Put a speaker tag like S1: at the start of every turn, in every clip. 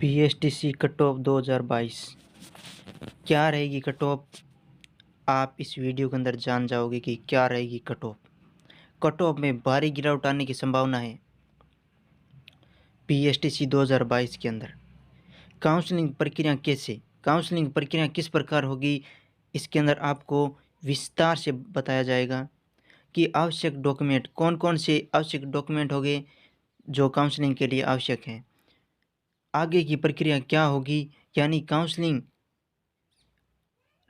S1: पीएसटीसी cut off 2022 क्या रहेगी cut off. आप इस वीडियो के अंदर जान जाओगे कि क्या रहेगी कट ऑफ। कट ऑफ में भारी गिरावट आने की संभावना है। पीएसटीसी 2022 के अंदर काउंसलिंग प्रक्रिया किस प्रकार होगी, इसके अंदर आपको विस्तार से बताया जाएगा कि आवश्यक डॉक्यूमेंट कौन कौन से आवश्यक डॉक्यूमेंट होंगे जो काउंसलिंग के लिए आवश्यक हैं। आगे की प्रक्रिया क्या होगी, यानी काउंसलिंग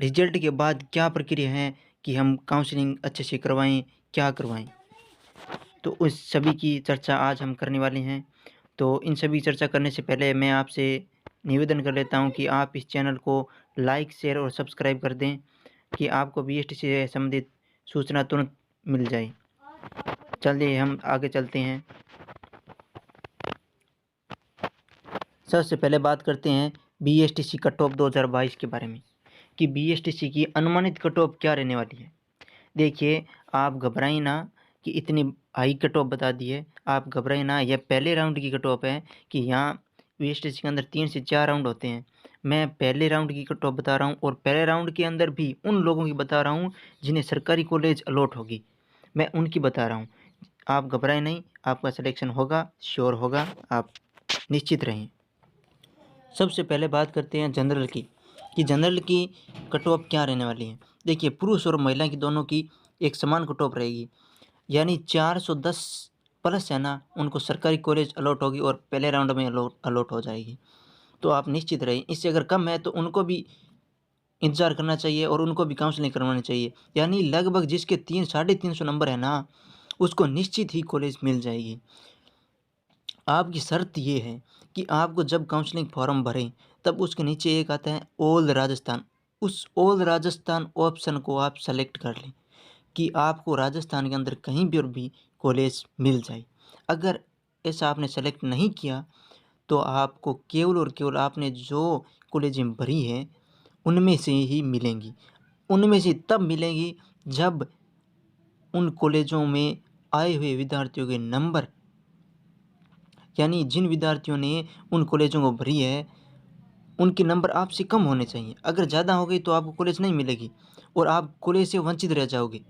S1: रिजल्ट के बाद क्या प्रक्रिया है कि हम काउंसलिंग अच्छे से करवाएं, क्या करवाएं। तो उस सभी की चर्चा आज हम करने वाले हैं। तो इन सभी चर्चा करने से पहले मैं आपसे निवेदन कर लेता हूं कि आप इस चैनल को लाइक, शेयर और सब्सक्राइब कर दें कि आपको बीएसटीसी से संबंधित सूचना तुरंत मिल जाए। चलिए हम आगे चलते हैं। सबसे पहले बात करते हैं बीएसटीसी कट ऑफ 2022 के बारे में कि बीएसटीसी की अनुमानित कट ऑफ क्या रहने वाली है। देखिए, आप घबराइए ना कि इतनी हाई कट ऑफ बता दी है। आप घबराइए ना, यह पहले राउंड की कट ऑफ है कि यहाँ बीएसटीसी के अंदर 3 से 4 राउंड होते हैं। मैं पहले राउंड की कट ऑफ बता रहा हूँ और पहले राउंड के अंदर भी उन लोगों की बता रहा हूँ जिन्हें सरकारी कॉलेज अलॉट होगी, मैं उनकी बता रहा हूँ। आप घबराएं नहीं, आपका सिलेक्शन होगा, श्योर होगा, आप निश्चित रहें। सबसे पहले बात करते हैं जनरल की कि जनरल की कट ऑफ क्या रहने वाली है। देखिए, पुरुष और महिला की दोनों की एक समान कट ऑफ रहेगी, यानी 410 प्लस है ना, उनको सरकारी कॉलेज अलॉट होगी और पहले राउंड में अलॉट हो जाएगी। तो आप निश्चित रहिए। इससे अगर कम है तो उनको भी इंतज़ार करना चाहिए और उनको भी काउंसलिंग करवानी चाहिए। यानी लगभग जिसके 300-350 नंबर है ना, उसको निश्चित ही कॉलेज मिल जाएगी। आपकी शर्त ये है कि आपको जब काउंसलिंग फॉर्म भरें तब उसके नीचे एक आता है ऑल राजस्थान। उस ऑल राजस्थान ऑप्शन को आप सेलेक्ट कर लें कि आपको राजस्थान के अंदर कहीं पर भी कॉलेज मिल जाए। अगर ऐसा आपने सेलेक्ट नहीं किया तो आपको केवल और केवल आपने जो कॉलेजें भरी हैं उनमें से ही मिलेंगी। उनमें से तब मिलेंगी जब उन कॉलेजों में आए हुए विद्यार्थियों के नंबर, यानी जिन विद्यार्थियों ने उन कॉलेजों को भरी है उनके नंबर आपसे कम होने चाहिए। अगर ज़्यादा हो गई तो आपको कॉलेज नहीं मिलेगी और आप कॉलेज से वंचित रह जाओगे।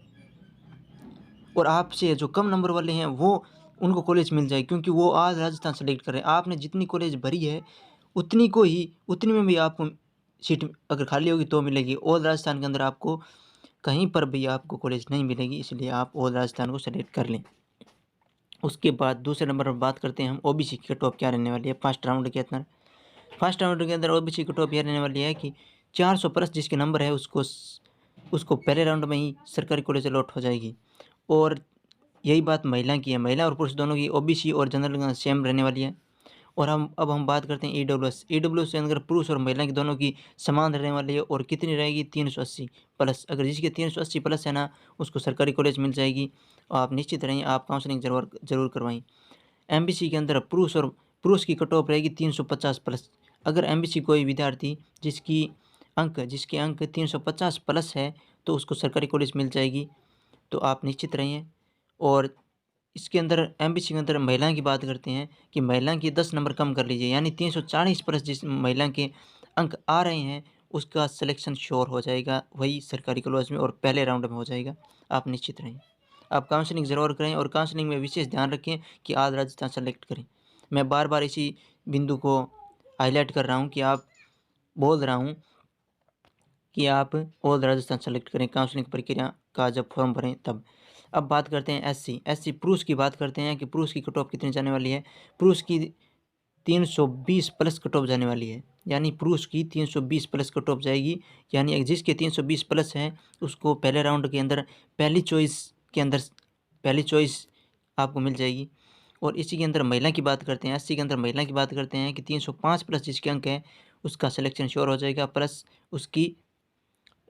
S1: और आपसे जो कम नंबर वाले हैं वो उनको कॉलेज मिल जाए, क्योंकि वो आज राजस्थान सेलेक्ट कर रहे हैं। आपने जितनी कॉलेज भरी है उतनी में भी आपको सीट अगर खाली होगी तो मिलेगी। ऑल राजस्थान के अंदर आपको कहीं पर भी आपको कॉलेज नहीं मिलेगी, इसलिए आप ऑल राजस्थान को सेलेक्ट कर लें। उसके बाद दूसरे नंबर पर बात करते हैं हम ओबीसी की कट ऑफ क्या रहने वाली है फर्स्ट राउंड के अंदर। फर्स्ट राउंड के अंदर ओबीसी कट ऑफ यह रहने वाली है कि 400 प्लस जिसके नंबर है उसको पहले राउंड में ही सरकारी कॉलेज अलॉट हो जाएगी। और यही बात महिला की है। महिला और पुरुष दोनों की ओबीसी और जनरल सेम रहने वाली है। और हम बात करते हैं ईडब्ल्यूएस के अंदर पुरुष और महिला की दोनों की समान रहने वाली है और कितनी रहेगी 380 प्लस। अगर जिसके 380 प्लस है ना, उसको सरकारी कॉलेज मिल जाएगी। और आप निश्चित रहें, आप काउंसलिंग जरूर करवाएं। एमबीसी के अंदर पुरुष की कट ऑफ रहेगी 350 प्लस। अगर एमबीसी कोई विद्यार्थी जिसके अंक 350 प्लस है तो उसको सरकारी कॉलेज मिल जाएगी। तो आप निश्चित रहिए। और इसके अंदर एमबीसी के अंदर महिला की बात करते हैं कि महिला की 10 नंबर कम कर लीजिए, यानी 340 प्लस जिस महिला के अंक आ रहे हैं उसका सिलेक्शन श्योर हो जाएगा, वही सरकारी कॉलेज में और पहले राउंड में हो जाएगा। आप निश्चित रहें। आप काउंसलिंग ज़रूर करें और काउंसलिंग में विशेष ध्यान रखें कि आज राजस्थान सेलेक्ट करें। मैं बार बार इसी बिंदु को हाईलाइट कर रहा हूँ कि आप बोल रहा हूँ कि आप ऑल राजस्थान सेलेक्ट करें काउंसलिंग प्रक्रिया का जब फॉर्म भरें तब। अब बात करते हैं एससी पुरुष की बात करते हैं कि पुरुष की कट ऑफ कितनी जाने वाली है। पुरुष की 320 प्लस कट ऑफ जाने वाली है, यानी पुरुष की 320 प्लस कट ऑफ जाएगी। यानी जिसके 320 प्लस हैं उसको पहले राउंड के अंदर पहली चॉइस आपको मिल जाएगी। और इसी के अंदर महिला की बात करते हैं, एससी के अंदर महिला की बात करते हैं कि 305 प्लस जिसके अंक हैं उसका सिलेक्शन श्योर हो जाएगा, प्लस उसकी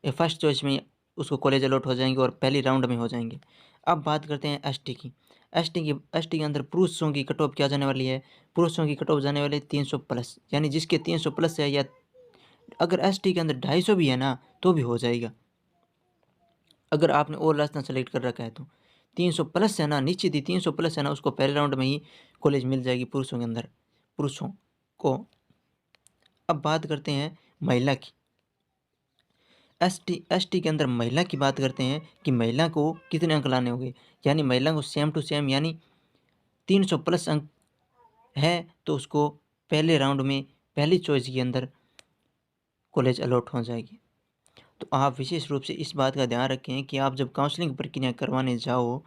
S1: फर्स्ट चॉइस में उसको कॉलेज अलॉट हो जाएंगे और पहली राउंड में हो जाएंगे। अब बात करते हैं एसटी की। एसटी के अंदर पुरुषों की कट ऑफ क्या जाने वाली है। पुरुषों की कट ऑफ जाने वाली है 300 प्लस, यानी जिसके 300 प्लस है या अगर एसटी के अंदर 250 भी है ना तो भी हो जाएगा। अगर आपने ऑल राजस्थान सेलेक्ट कर रखा है तो 300 प्लस है ना, निश्चित ही 300 प्लस है ना, उसको पहले राउंड में ही कॉलेज मिल जाएगी पुरुषों के अंदर, पुरुषों को। अब बात करते हैं महिला की। एसटी के अंदर महिला की बात करते हैं कि महिला को कितने अंक लाने होंगे, यानी महिला को सेम टू सेम यानी 300 प्लस अंक है तो उसको पहले राउंड में पहली चॉइस के अंदर कॉलेज अलॉट हो जाएगी। तो आप विशेष रूप से इस बात का ध्यान रखें कि आप जब काउंसलिंग प्रक्रिया करवाने जाओ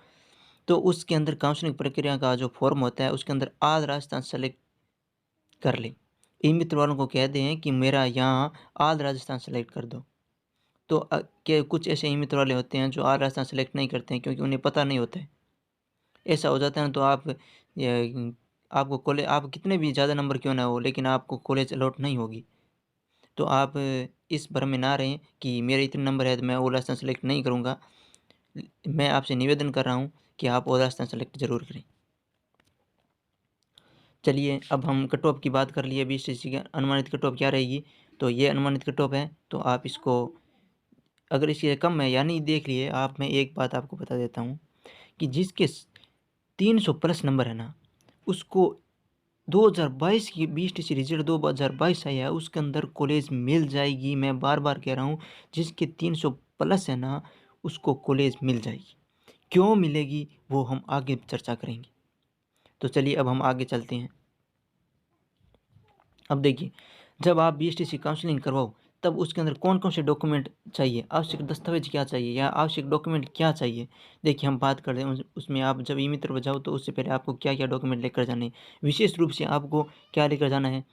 S1: तो उसके अंदर काउंसलिंग प्रक्रिया का जो फॉर्म होता है उसके अंदर आल राजस्थान सेलेक्ट कर लें। इन मित्र वालों को कह दें कि मेरा यहाँ आल राजस्थान सेलेक्ट कर दो। तो क्या कुछ ऐसे ई मित्र वाले होते हैं जो आल राजस्थान सेलेक्ट नहीं करते हैं क्योंकि उन्हें पता नहीं होता है। ऐसा हो जाता है ना तो आपको कॉलेज आप कितने भी ज़्यादा नंबर क्यों ना हो लेकिन आपको कॉलेज अलॉट नहीं होगी। तो आप इस भ्रम में ना रहें कि मेरे इतने नंबर है तो मैं वो राजस्थान सेलेक्ट नहीं करूँगा। मैं आपसे निवेदन कर रहा हूँ कि आप वो राजस्थान सेलेक्ट ज़रूर करें। चलिए अब हम कट ऑफ की बात कर लिए। बीसीसी का अनुमानित कट ऑफ क्या रहेगी, तो ये अनुमानित कट ऑफ है। तो आप इसको अगर इससे कम है यानी देख लिए आप, मैं एक बात आपको बता देता हूँ कि जिसके 300 प्लस नंबर है ना उसको 2022 की बीटीसी रिजल्ट 2022 आया है उसके अंदर कॉलेज मिल जाएगी। मैं बार बार कह रहा हूँ जिसके 300 प्लस है ना उसको कॉलेज मिल जाएगी। क्यों मिलेगी वो हम आगे चर्चा करेंगे। तो चलिए अब हम आगे चलते हैं। अब देखिए जब आप बीएसटीसी काउंसलिंग करवाओ तब उसके अंदर कौन कौन से डॉक्यूमेंट चाहिए, आवश्यक दस्तावेज क्या चाहिए या आवश्यक डॉक्यूमेंट क्या चाहिए। देखिए हम बात कर रहे हैं उसमें आप जब ई मित्र पर जाओ तो उससे पहले आपको क्या क्या डॉक्यूमेंट लेकर जाने हैं। विशेष रूप से आपको क्या लेकर जाना है,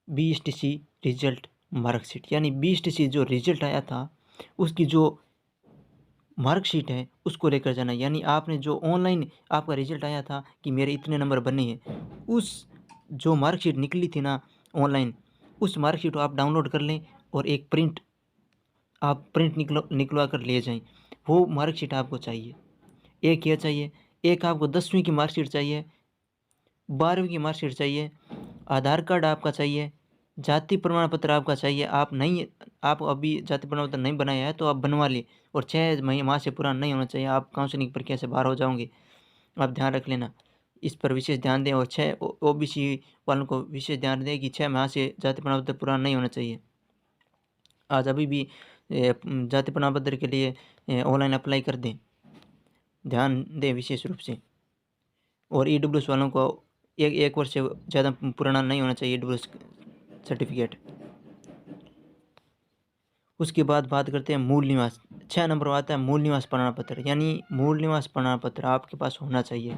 S1: बीएसटीसी रिजल्ट मार्कशीट, यानी बीएसटीसी जो रिजल्ट आया था उसकी जो मार्कशीट है उसको लेकर जाना है। यानी आपने जो ऑनलाइन आपका रिजल्ट आया था कि मेरे इतने नंबर बने हैं, उस जो मार्कशीट निकली थी ना ऑनलाइन, उस मार्कशीट को आप डाउनलोड कर लें और एक प्रिंट निकलवा कर ले जाएं। वो मार्कशीट आपको चाहिए। एक ये चाहिए, एक आपको 10वीं की मार्कशीट चाहिए, 12वीं की मार्कशीट चाहिए, आधार कार्ड आपका चाहिए, जाति प्रमाण पत्र आपका चाहिए। आप अभी जाति प्रमाण पत्र नहीं बनाया है तो आप बनवा लें और 6 महीने माह से पुराना नहीं होना चाहिए। आप काउंसलिंग प्रक्रिया से बाहर हो जाओगे, आप ध्यान रख लेना। इस पर विशेष ध्यान दें और 6 ओबीसी वालों को विशेष ध्यान दें कि 6 माह से जाति प्रमाण पत्र पुराना नहीं होना चाहिए। आज अभी भी जाति प्रमाण पत्र के लिए ऑनलाइन अप्लाई कर दें, ध्यान दें विशेष रूप से। और ईडब्ल्यूएस वालों को एक वर्ष से ज़्यादा पुराना नहीं होना चाहिए ईडब्ल्यूएस सर्टिफिकेट। उसके बाद बात करते हैं मूल निवास। 6 नंबर आता है मूल निवास प्रमाण पत्र, यानी मूल निवास प्रमाण पत्र आपके पास होना चाहिए।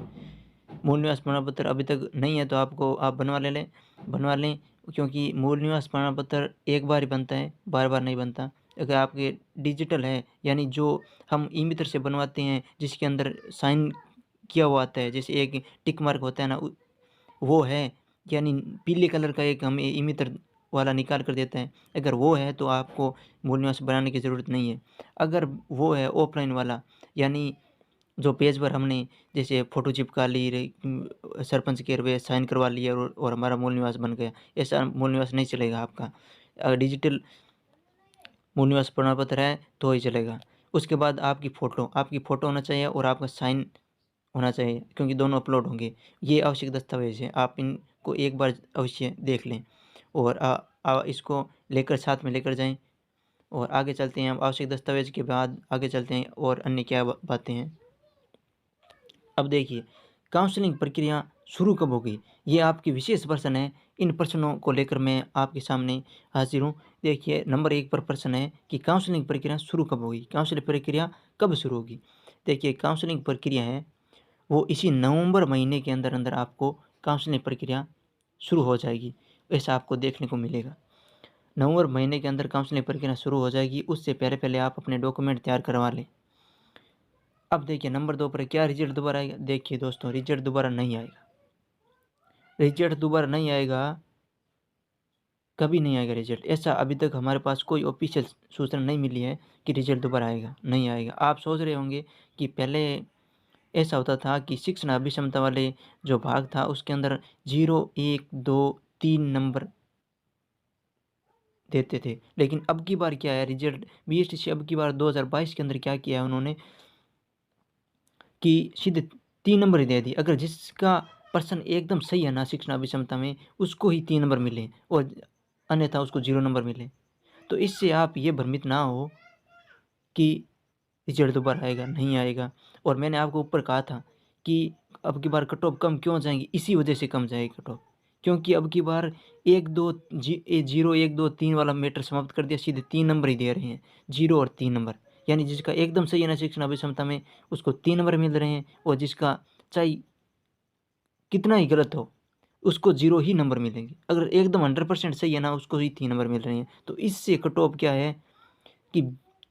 S1: मूल निवास प्रमाण पत्र अभी तक नहीं है तो आप बनवा लें क्योंकि मूल निवास प्रमाण पत्र एक बार ही बनता है, बार बार नहीं बनता। अगर आपके डिजिटल है यानी जो हम ई मित्र से बनवाते हैं जिसके अंदर साइन किया हुआ आता है, जैसे एक टिक मार्क होता है ना वो है, यानी पीले कलर का एक हमें ई मित्र वाला निकाल कर देता है। अगर वो है तो आपको मूल निवास बनाने की ज़रूरत नहीं है। अगर वो है ऑफलाइन वाला, यानी जो पेज पर हमने जैसे फ़ोटो चिपका ली सरपंच के रुपए साइन करवा लिया और हमारा मूल निवास बन गया, ऐसा मूल निवास नहीं चलेगा आपका। डिजिटल मूल निवास प्रमाण पत्र है तो ही चलेगा। उसके बाद आपकी फ़ोटो होना चाहिए और आपका साइन होना चाहिए क्योंकि दोनों अपलोड होंगे। ये आवश्यक दस्तावेज़ हैं, आप इनको एक बार अवश्य देख लें और इसको लेकर साथ में लेकर जाएँ। और आगे चलते हैं, हम आवश्यक दस्तावेज़ के बाद आगे चलते हैं और अन्य क्या बातें हैं। अब देखिए काउंसलिंग प्रक्रिया शुरू कब होगी, ये आपके विशेष प्रश्न है। इन प्रश्नों को लेकर मैं आपके सामने हाजिर हूँ। देखिए नंबर 1 पर प्रश्न है कि काउंसलिंग प्रक्रिया शुरू कब होगी, काउंसलिंग प्रक्रिया कब शुरू होगी। देखिए काउंसलिंग प्रक्रिया है वो इसी नवंबर महीने के अंदर अंदर आपको काउंसलिंग प्रक्रिया शुरू हो जाएगी, ऐसा आपको देखने को मिलेगा। नवंबर महीने के अंदर काउंसलिंग प्रक्रिया शुरू हो जाएगी, उससे पहले पहले आप अपने डॉक्यूमेंट तैयार करवा लें। अब देखिए नंबर 2 पर क्या रिजल्ट दोबारा आएगा। देखिए दोस्तों रिजल्ट दोबारा नहीं आएगा, रिजल्ट दोबारा नहीं आएगा, कभी नहीं आएगा रिजल्ट। ऐसा अभी तक हमारे पास कोई ऑफिशियल सूचना नहीं मिली है कि रिजल्ट दोबारा आएगा, नहीं आएगा। आप सोच रहे होंगे कि पहले ऐसा होता था कि शिक्षण अभिक्षमता वाले जो भाग था उसके अंदर 0, 1, 2, 3 नंबर देते थे, लेकिन अब की बार क्या है रिजल्ट बीएसटीसी अब की बार 2022 के अंदर क्या किया है उन्होंने कि सीधे 3 नंबर ही दे दिए। अगर जिसका प्रश्न एकदम सही है ना शिक्षण अभिक्षमता में उसको ही 3 नंबर मिले और अन्यथा उसको 0 नंबर मिले। तो इससे आप ये भ्रमित ना हो कि रिजल्ट दोबारा आएगा, नहीं आएगा। और मैंने आपको ऊपर कहा था कि अब की बार कट ऑफ कम क्यों जाएँगी, इसी वजह से कम जाएगी कट ऑफ। क्योंकि अब की बार 0, 1, 2, 3 वाला मैटर समाप्त कर दिया, सीधे 3 नंबर ही दे रहे हैं, 0 और 3 नंबर। यानी जिसका एकदम सही है ना शिक्षण अभिक्षमता में, उसको 3 नंबर मिल रहे हैं, और जिसका चाहे कितना ही गलत हो, उसको 0 ही नंबर मिलेंगे। अगर एकदम 100% सही है ना, उसको ही 3 नंबर मिल रहे हैं। तो इससे कट ऑफ क्या है कि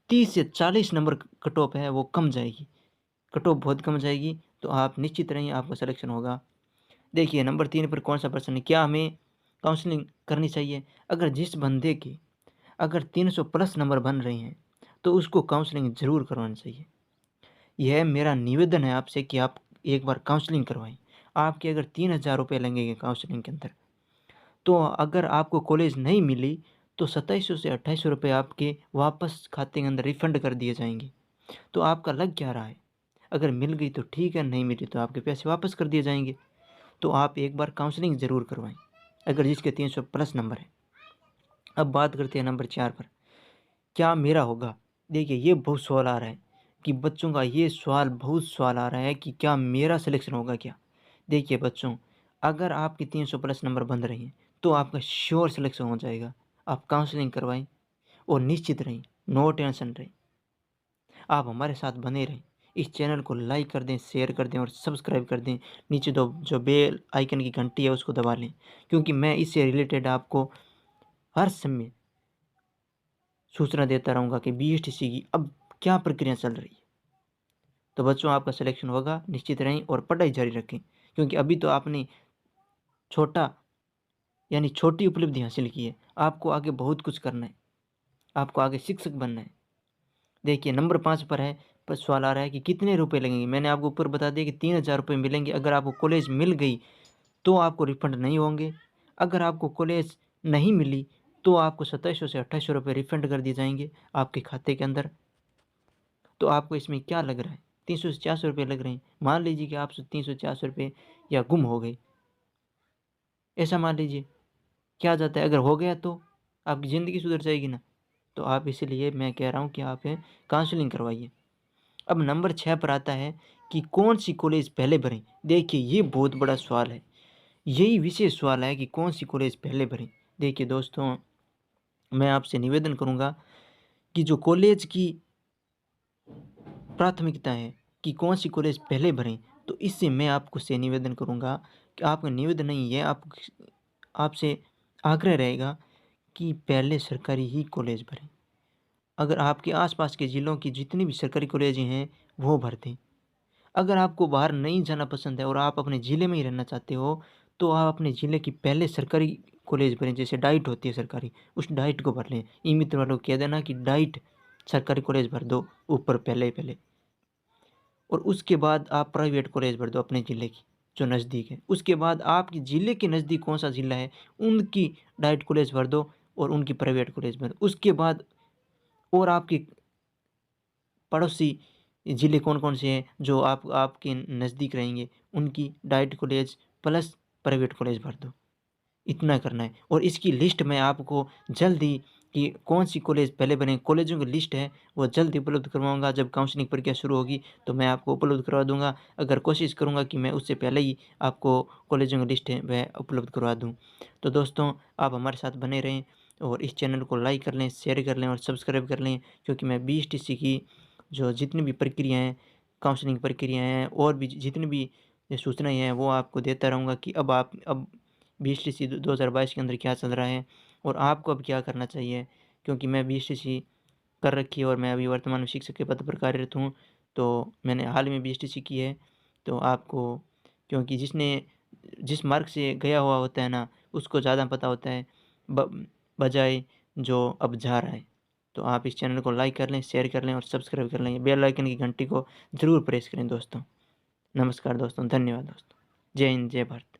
S1: 30 से 40 नंबर कट ऑफ है वो कम जाएगी, कट ऑफ बहुत कम जाएगी। तो आप निश्चित रहिए, आपका सिलेक्शन होगा। देखिए नंबर 3 पर कौन सा प्रश्न है, क्या हमें काउंसलिंग करनी चाहिए? अगर जिस बंदे के अगर 300 प्लस नंबर बन रहे हैं, तो उसको काउंसलिंग ज़रूर करवानी चाहिए। यह मेरा निवेदन है आपसे कि आप एक बार काउंसलिंग करवाएँ। आपके अगर 3000 रुपये लगेंगे काउंसलिंग के अंदर, तो अगर आपको कॉलेज नहीं मिली, तो 2700 से 2800 रुपये आपके वापस खाते के अंदर रिफ़ंड कर दिए जाएँगे। तो आपका लग क्या रहा है? अगर मिल गई तो ठीक है, नहीं मिली तो आपके पैसे वापस कर दिए जाएँगे। तो आप एक बार काउंसलिंग ज़रूर करवाएँ, अगर जिसके 300 प्लस नंबर हैं। अब बात करते हैं नंबर 4 पर, क्या मेरा होगा? देखिए ये बहुत सवाल आ रहा है कि बच्चों का ये सवाल बहुत सवाल आ रहा है कि क्या मेरा सिलेक्शन होगा क्या? देखिए बच्चों, अगर आपके 300 प्लस नंबर बन रहे हैं, तो आपका श्योर सिलेक्शन हो जाएगा। आप काउंसलिंग करवाएँ और निश्चित रहें, नो टेंशन रहें। आप हमारे साथ बने रहें। इस चैनल को लाइक कर दें, शेयर कर दें और सब्सक्राइब कर दें। नीचे दो जो बेल आइकन की घंटी है उसको दबा लें, क्योंकि मैं इससे रिलेटेड आपको हर समय सूचना देता रहूँगा कि बीएसटीसी की अब क्या प्रक्रिया चल रही है। तो बच्चों आपका सिलेक्शन होगा, निश्चित रहें और पढ़ाई जारी रखें, क्योंकि अभी तो आपने छोटा यानी छोटी उपलब्धि हासिल की है। आपको आगे बहुत कुछ करना है, आपको आगे शिक्षक बनना है। देखिए नंबर 5 पर सवाल आ रहा है कि कितने रुपए लगेंगे? मैंने आपको ऊपर बता दिया कि 3000 रुपये मिलेंगे। अगर आपको कॉलेज मिल गई तो आपको रिफ़ंड नहीं होंगे। अगर आपको कॉलेज नहीं मिली तो आपको 2700 से 2800 रुपये रिफ़ंड कर दिए जाएँगे आपके खाते के अंदर। तो आपको इसमें क्या लग रहा है? 300 से 400 रुपये लग रहे हैं। मान लीजिए कि आपसे 300 400 रुपये या गुम हो गए, ऐसा मान लीजिए, क्या जाता है? अगर हो गया तो आपकी ज़िंदगी सुधर जाएगी ना। तो आप इसीलिए मैं कह रहा हूँ कि आप काउंसलिंग करवाइए। अब नंबर 6 पर आता है कि कौन-सी कॉलेज पहले भरें? देखिए ये बहुत बड़ा सवाल है। यही विशेष सवाल है कि कौन-सी कॉलेज पहले भरें? देखिए दोस्तों, मैं आपसे निवेदन करूँगा कि जो कॉलेज की प्राथमिकता है कि कौन-सी कॉलेज पहले भरें, तो इससे मैं आपको से निवेदन करूँगा कि आपका निवेदन नहीं है, आपसे आग्रह रहेगा कि पहले सरकारी ही कॉलेज भरें। अगर आपके आस-पास के ज़िलों की जितनी भी सरकारी कॉलेजें हैं, वो भर दें। अगर आपको बाहर नहीं जाना पसंद है और आप अपने ज़िले में ही रहना चाहते हो, तो आप अपने ज़िले की पहले सरकारी कॉलेज भरें, जैसे डाइट होती है सरकारी, उस डाइट को भर लें। ई-मित्र वालों को कह देना कि डाइट सरकारी कॉलेज भर दो ऊपर पहले-पहले, और उसके बाद आप प्राइवेट कॉलेज भर दो अपने ज़िले की, जो नज़दीक है। उसके बाद आपके ज़िले के नज़दीक कौन-सा ज़िला है, उनकी डाइट कॉलेज भर दो और उनकी प्राइवेट कॉलेज भर दो। उसके बाद और आपके पड़ोसी ज़िले कौन-कौन से हैं जो आपके नज़दीक रहेंगे, उनकी diet college plus private college भर दो। इतना करना है, और इसकी लिस्ट मैं आपको जल्द ही कि कौन-सी कॉलेज पहले बने, कॉलेजों की लिस्ट है वो जल्द ही उपलब्ध करवाऊँगा। जब काउंसलिंग प्रक्रिया शुरू होगी तो मैं आपको उपलब्ध करवा दूँगा। अगर कोशिश करूँगा कि मैं उससे पहले ही आपको कॉलेजों की लिस्ट है वह उपलब्ध करवा दूँ। तो दोस्तों आप हमारे साथ बने रहें और इस चैनल को लाइक कर लें, शेयर कर लें और सब्सक्राइब कर लें, क्योंकि मैं बीएसटीसी की जो जितनी भी प्रक्रिया हैं, काउंसलिंग प्रक्रिया हैं और भी जितनी भी सूचनाएँ हैं वो आपको देता रहूँगा कि अब बीएसटीसी 2022 के अंदर क्या चल रहा है और आपको अब क्या करना चाहिए। क्योंकि मैं बीएसटीसी कर रखी है और मैं अभी वर्तमान में शिक्षक के पद पर कार्यरत हूँ। तो मैंने हाल में बीएसटीसी की है। तो आपको, क्योंकि जिस मार्ग से गया हुआ होता है ना, उसको ज़्यादा पता होता है बजाय जो अब जा रहा है। तो आप इस चैनल को लाइक कर लें, शेयर कर लें और सब्सक्राइब कर लें। बेल आइकन की घंटी को ज़रूर प्रेस करें दोस्तों। नमस्कार दोस्तों, धन्यवाद दोस्तों। जय हिंद, जय भारत।